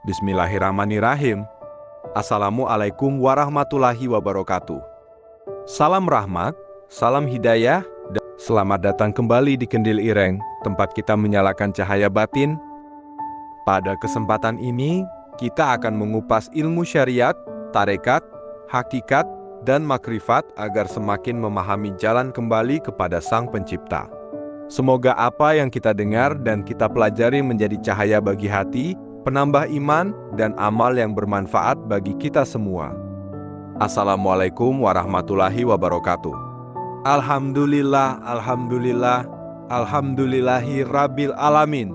Bismillahirrahmanirrahim. Assalamualaikum warahmatullahi wabarakatuh. Salam rahmat, salam hidayah, dan selamat datang kembali di Kendil Ireng, tempat kita menyalakan cahaya batin. Pada kesempatan ini, kita akan mengupas ilmu syariat, tarekat, hakikat, dan makrifat agar semakin memahami jalan kembali kepada Sang Pencipta. Semoga apa yang kita dengar dan kita pelajari menjadi cahaya bagi hati, penambah iman, dan amal yang bermanfaat bagi kita semua. Assalamualaikum warahmatullahi wabarakatuh. Alhamdulillah, alhamdulillah, alhamdulillahi rabbil alamin.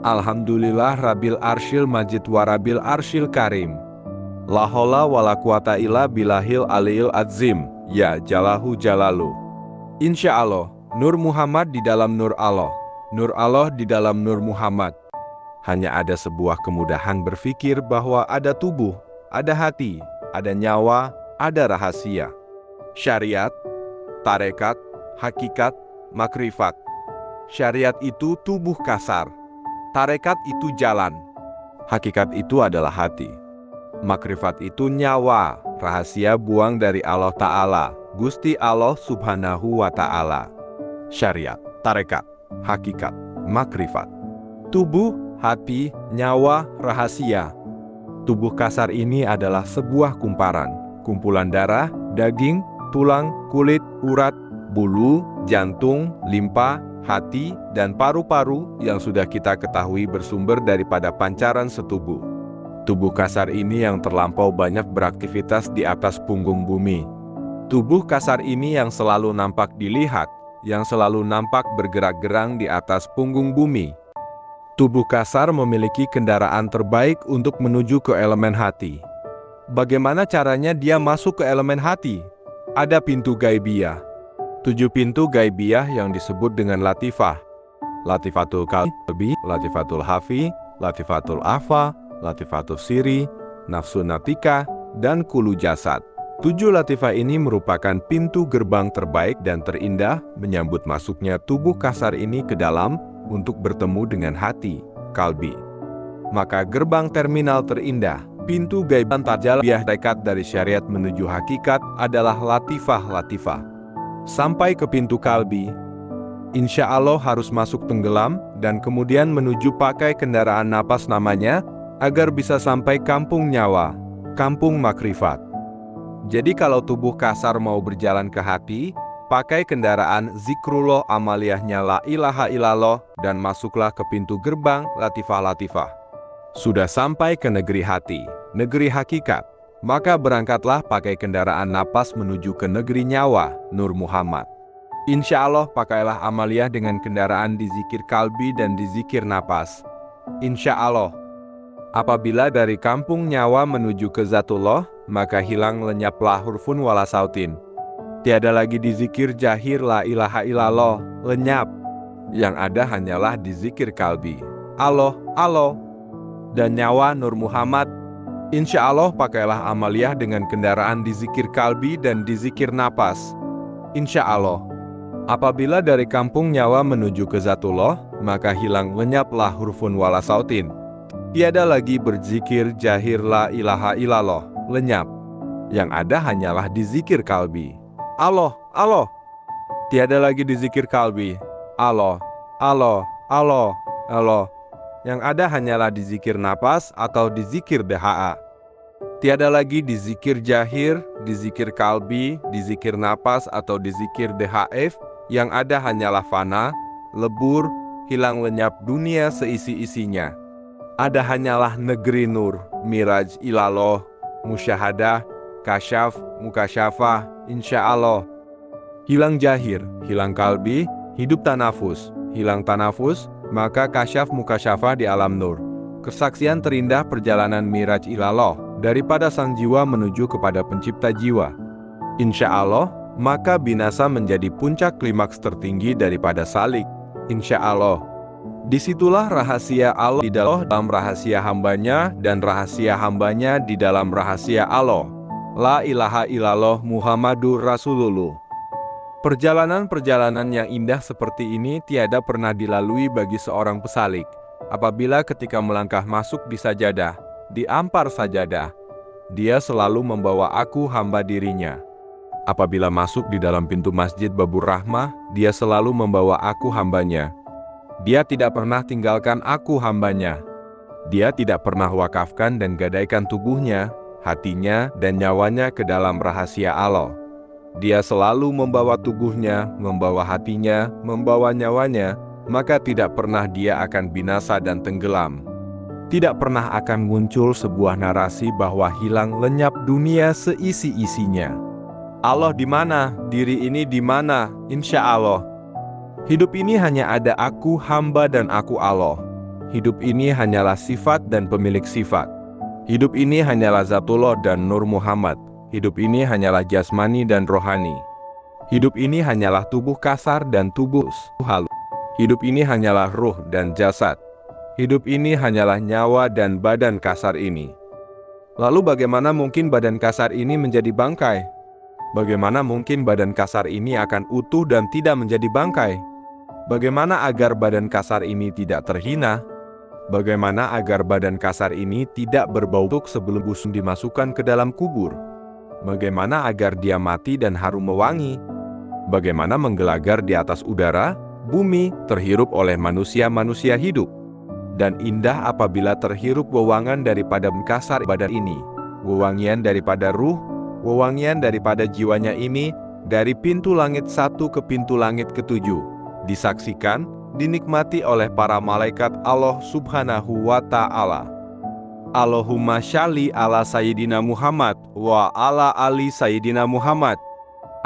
Alhamdulillah rabbil arsyil majid wa rabbil arsyil karim. La haula wala quwata illa billahil aliyil azim. Ya jalahu jalalu. Insya Allah, Nur Muhammad di dalam Nur Allah, Nur Allah di dalam Nur Muhammad. Hanya ada sebuah kemudahan berpikir bahwa ada tubuh, ada hati, ada nyawa, ada rahasia. Syariat, tarekat, hakikat, makrifat. Syariat itu tubuh kasar, tarekat itu jalan, hakikat itu adalah hati. Makrifat itu nyawa, rahasia buang dari Allah Ta'ala, Gusti Allah Subhanahu wa Ta'ala. Syariat, tarekat, hakikat, makrifat. Tubuh, hati, nyawa, rahasia. Tubuh kasar ini adalah sebuah kumparan, kumpulan darah, daging, tulang, kulit, urat, bulu, jantung, limpa, hati, dan paru-paru yang sudah kita ketahui bersumber daripada pancaran setubuh. Tubuh kasar ini yang terlampau banyak beraktivitas di atas punggung bumi. Tubuh kasar ini yang selalu nampak dilihat, yang selalu nampak bergerak-gerang di atas punggung bumi. Tubuh kasar memiliki kendaraan terbaik untuk menuju ke elemen hati. Bagaimana caranya dia masuk ke elemen hati? Ada pintu gaibiyah. 7 pintu gaibiyah yang disebut dengan latifah. Latifatul qalbi, latifatul hafi, latifatul afa, latifatul siri, nafsu natika, dan kulu jasad. 7 latifah ini merupakan pintu gerbang terbaik dan terindah menyambut masuknya tubuh kasar ini ke dalam untuk bertemu dengan hati, kalbi. Maka gerbang terminal terindah, pintu gaib antarjaliyah dekat dari syariat menuju hakikat adalah latifah-latifah. Sampai ke pintu kalbi, insya Allah harus masuk tenggelam dan kemudian menuju pakai kendaraan napas namanya agar bisa sampai kampung nyawa, kampung makrifat. Jadi kalau tubuh kasar mau berjalan ke hati, pakai kendaraan zikrullah amaliyahnya la ilaha illallah dan masuklah ke pintu gerbang latifah-latifah. Sudah sampai ke negeri hati, negeri hakikat, maka berangkatlah pakai kendaraan napas menuju ke negeri nyawa, Nur Muhammad. Insya Allah pakailah amaliyah dengan kendaraan di zikir kalbi dan di zikir napas. Insya Allah. Apabila dari kampung nyawa menuju ke Zatullah, maka hilang lenyaplah hurfun wala sautin. Tiada lagi dizikir jahir la ilaha illallah, lenyap. Yang ada hanyalah dizikir kalbi, Allah, Allah. Dan nyawa Nur Muhammad. Insya Allah pakailah amaliyah dengan kendaraan dizikir kalbi dan dizikir napas. Insya Allah. Apabila dari kampung nyawa menuju ke Zatullah, maka hilang lenyaplah hurfun wala sautin. Tiada lagi berzikir jahir la ilaha illallah, lenyap. Yang ada hanyalah dizikir kalbi, Allah, Allah. Tiada lagi dizikir kalbi, Allah, Allah, Allah, Allah. Yang ada hanyalah dizikir napas atau dizikir DHA. Tiada lagi dizikir jahir, dizikir kalbi, dizikir napas atau dizikir DHF. Yang ada hanyalah fana, lebur, hilang lenyap dunia seisi-isinya. Ada hanyalah negeri nur, miraj ilallah, musyahadah, kasyaf, mukasyafah, insya Allah. Hilang jahir, hilang kalbi, hidup tanafus, hilang tanafus, maka kasyaf mukasyafah di alam nur. Kesaksian terindah perjalanan miraj ilallah, daripada sang jiwa menuju kepada pencipta jiwa. Insya Allah, maka binasa menjadi puncak klimaks tertinggi daripada salik. Insya Allah. Disitulah rahasia Allah di dalam rahasia hambanya dan rahasia hambanya di dalam rahasia Allah. La ilaha illallah Muhammadur Rasulullah. Perjalanan-perjalanan yang indah seperti ini tiada pernah dilalui bagi seorang pesalik. Apabila ketika melangkah masuk di sajadah, di ampar sajadah. Dia selalu membawa aku hamba dirinya. Apabila masuk di dalam pintu masjid Babur Rahmah, dia selalu membawa aku hambanya. Dia tidak pernah tinggalkan aku hambanya. Dia tidak pernah wakafkan dan gadaikan tubuhnya, hatinya, dan nyawanya ke dalam rahasia Allah. Dia selalu membawa tubuhnya, membawa hatinya, membawa nyawanya, maka tidak pernah dia akan binasa dan tenggelam. Tidak pernah akan muncul sebuah narasi bahwa hilang lenyap dunia seisi-isinya. Allah di mana? Diri ini di mana? Insya Allah. Hidup ini hanya ada aku, hamba, dan aku Allah. Hidup ini hanyalah sifat dan pemilik sifat. Hidup ini hanyalah Zatullah dan Nur Muhammad. Hidup ini hanyalah jasmani dan rohani. Hidup ini hanyalah tubuh kasar dan tubuh halus. Hidup ini hanyalah ruh dan jasad. Hidup ini hanyalah nyawa dan badan kasar ini. Lalu bagaimana mungkin badan kasar ini menjadi bangkai? Bagaimana mungkin badan kasar ini akan utuh dan tidak menjadi bangkai? Bagaimana agar badan kasar ini tidak terhina? Bagaimana agar badan kasar ini tidak berbau busuk sebelum busuk dimasukkan ke dalam kubur? Bagaimana agar dia mati dan harum mewangi? Bagaimana menggelagar di atas udara, bumi, terhirup oleh manusia-manusia hidup? Dan indah apabila terhirup wewangan daripada kasar badan ini, wewangian daripada ruh, wewangian daripada jiwanya ini, dari pintu langit 1 ke pintu langit ke-7, disaksikan, dinikmati oleh para malaikat Allah Subhanahu wa Ta'ala. Allahumma shalli ala Sayyidina Muhammad wa ala ali Sayyidina Muhammad.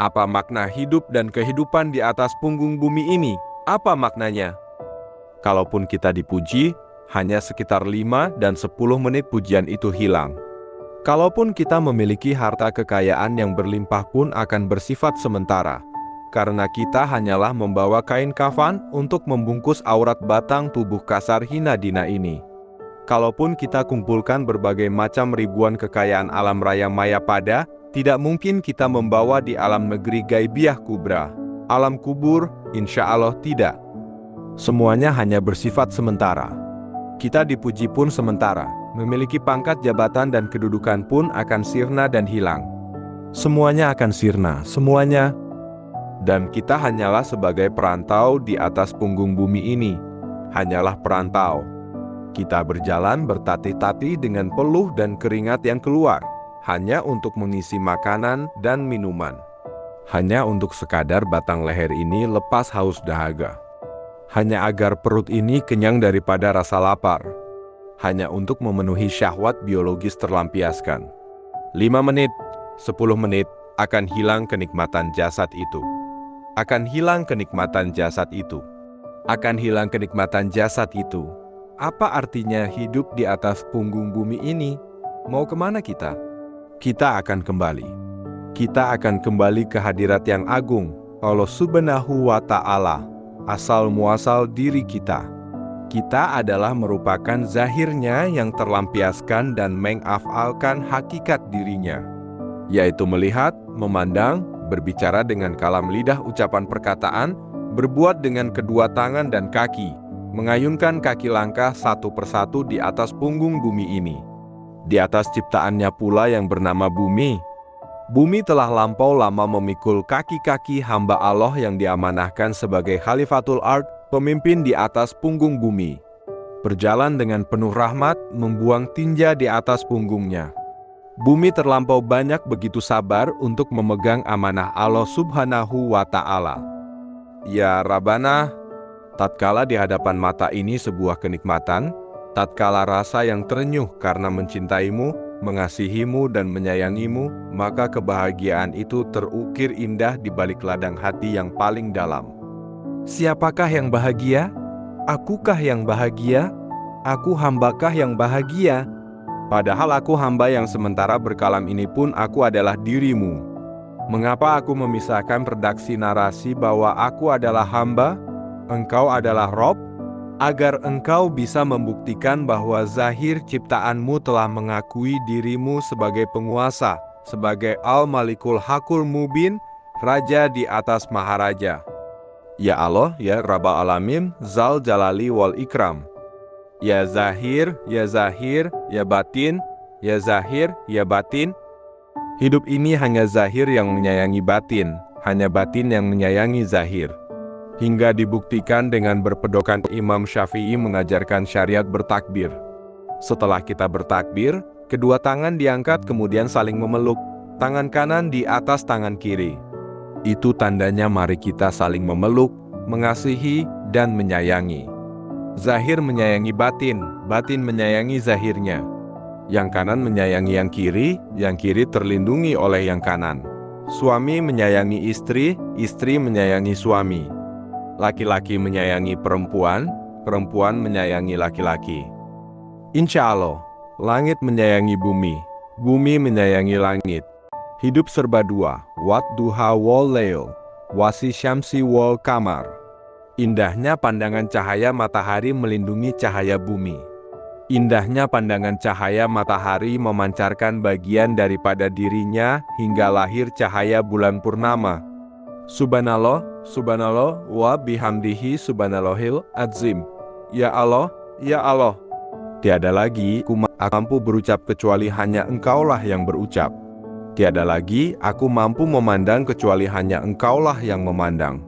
Apa makna hidup dan kehidupan di atas punggung bumi ini? Apa maknanya? Kalaupun kita dipuji, hanya sekitar 5 dan 10 menit pujian itu hilang. Kalaupun kita memiliki harta kekayaan yang berlimpah pun akan bersifat sementara, karena kita hanyalah membawa kain kafan untuk membungkus aurat batang tubuh kasar hina dina ini. Kalaupun kita kumpulkan berbagai macam ribuan kekayaan alam raya maya pada, tidak mungkin kita membawa di alam negeri gaibiah kubra. Alam kubur, insya Allah tidak. Semuanya hanya bersifat sementara. Kita dipuji pun sementara. Memiliki pangkat jabatan dan kedudukan pun akan sirna dan hilang. Semuanya akan sirna, semuanya. Dan kita hanyalah sebagai perantau di atas punggung bumi ini. Hanyalah perantau. Kita berjalan bertatih-tatih dengan peluh dan keringat yang keluar, hanya untuk mengisi makanan dan minuman. Hanya untuk sekadar batang leher ini lepas haus dahaga. Hanya agar perut ini kenyang daripada rasa lapar. Hanya untuk memenuhi syahwat biologis terlampiaskan. 5 menit, 10 menit, akan hilang kenikmatan jasad itu. Akan hilang kenikmatan jasad itu. Akan hilang kenikmatan jasad itu. Apa artinya hidup di atas punggung bumi ini? Mau kemana kita? Kita akan kembali. Kita akan kembali ke hadirat yang agung, Allah Subhanahu wa Ta'ala, asal muasal diri kita. Kita adalah merupakan zahirnya yang terlampiaskan dan mengafalkan hakikat dirinya, yaitu melihat, memandang, berbicara dengan kalam lidah ucapan perkataan, berbuat dengan kedua tangan dan kaki, mengayunkan kaki langkah satu persatu di atas punggung bumi ini. Di atas ciptaannya pula yang bernama bumi. Bumi telah lampau lama memikul kaki-kaki hamba Allah yang diamanahkan sebagai Khalifatul Ard, pemimpin di atas punggung bumi. Berjalan dengan penuh rahmat, membuang tinja di atas punggungnya. Bumi terlampau banyak begitu sabar untuk memegang amanah Allah Subhanahu wa Ta'ala. Ya Rabbana, tatkala di hadapan mata ini sebuah kenikmatan, tatkala rasa yang terenyuh karena mencintaimu, mengasihimu dan menyayangimu, maka kebahagiaan itu terukir indah di balik ladang hati yang paling dalam. Siapakah yang bahagia? Akukah yang bahagia? Aku hambakah yang bahagia? Padahal aku hamba yang sementara berkalam ini pun aku adalah dirimu. Mengapa aku memisahkan redaksi narasi bahwa aku adalah hamba, engkau adalah Rob? Agar engkau bisa membuktikan bahwa zahir ciptaanmu telah mengakui dirimu sebagai penguasa, sebagai Al-Malikul Hakul Mubin, Raja di atas Maharaja. Ya Allah, ya Rabbal Alamin, Zal Jalali wal Ikram. Ya zahir, ya zahir, ya batin, ya zahir, ya batin. Hidup ini hanya zahir yang menyayangi batin, hanya batin yang menyayangi zahir. Hingga dibuktikan dengan berpedokan Imam Syafi'i mengajarkan syariat bertakbir. Setelah kita bertakbir, kedua tangan diangkat kemudian saling memeluk, tangan kanan di atas tangan kiri. Itu tandanya mari kita saling memeluk, mengasihi, dan menyayangi. Zahir menyayangi batin, batin menyayangi zahirnya. Yang kanan menyayangi yang kiri terlindungi oleh yang kanan. Suami menyayangi istri, istri menyayangi suami. Laki-laki menyayangi perempuan, perempuan menyayangi laki-laki. Insya Allah, langit menyayangi bumi, bumi menyayangi langit. Hidup serba dua, wat duha wal lail, wasi syamsi wal kamar. Indahnya pandangan cahaya matahari melindungi cahaya bumi. Indahnya pandangan cahaya matahari memancarkan bagian daripada dirinya hingga lahir cahaya bulan purnama. Subhanallah, subhanallah, wa bihamdihi subhanallahil azim. Ya Allah, ya Allah. Tiada lagi aku mampu berucap kecuali hanya Engkaulah yang berucap. Tiada lagi aku mampu memandang kecuali hanya Engkaulah yang memandang.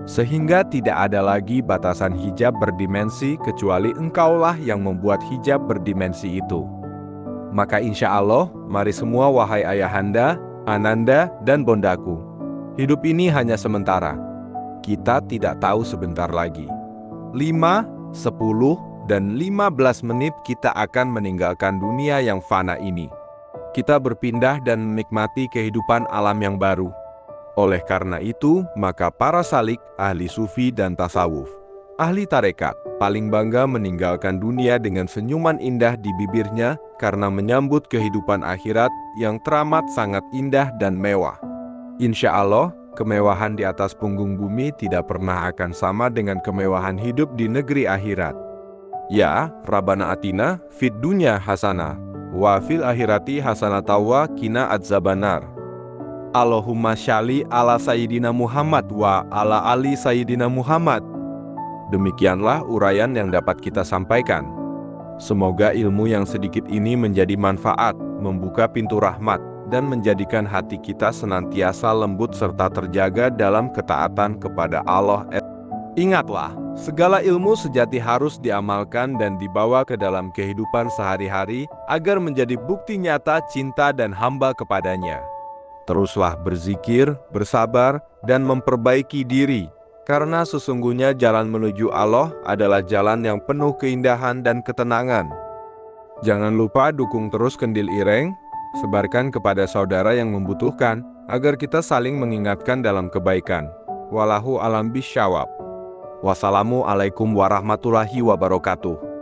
Sehingga tidak ada lagi batasan hijab berdimensi kecuali Engkaulah yang membuat hijab berdimensi itu. Maka insya Allah, mari semua wahai ayahanda, ananda, dan bondaku. Hidup ini hanya sementara. Kita tidak tahu sebentar lagi. 5, 10, dan 15 menit kita akan meninggalkan dunia yang fana ini. Kita berpindah dan menikmati kehidupan alam yang baru. Oleh karena itu, maka para salik, ahli sufi dan tasawuf, ahli tarekat, paling bangga meninggalkan dunia dengan senyuman indah di bibirnya karena menyambut kehidupan akhirat yang teramat sangat indah dan mewah. Insya Allah, kemewahan di atas punggung bumi tidak pernah akan sama dengan kemewahan hidup di negeri akhirat. Ya, Rabbana atina fid dunya hasanah, wa fil akhirati hasanah wa qina adzabannar. Allahumma sholli ala Sayyidina Muhammad wa ala ali Sayyidina Muhammad. Demikianlah uraian yang dapat kita sampaikan. Semoga ilmu yang sedikit ini menjadi manfaat, membuka pintu rahmat, dan menjadikan hati kita senantiasa lembut serta terjaga dalam ketaatan kepada Allah. Ingatlah, segala ilmu sejati harus diamalkan dan dibawa ke dalam kehidupan sehari-hari agar menjadi bukti nyata cinta dan hamba kepadanya. Teruslah berzikir, bersabar, dan memperbaiki diri, karena sesungguhnya jalan menuju Allah adalah jalan yang penuh keindahan dan ketenangan. Jangan lupa dukung terus Kendil Ireng, sebarkan kepada saudara yang membutuhkan, agar kita saling mengingatkan dalam kebaikan. Wallahu alam bisyawab. Wassalamualaikum warahmatullahi wabarakatuh.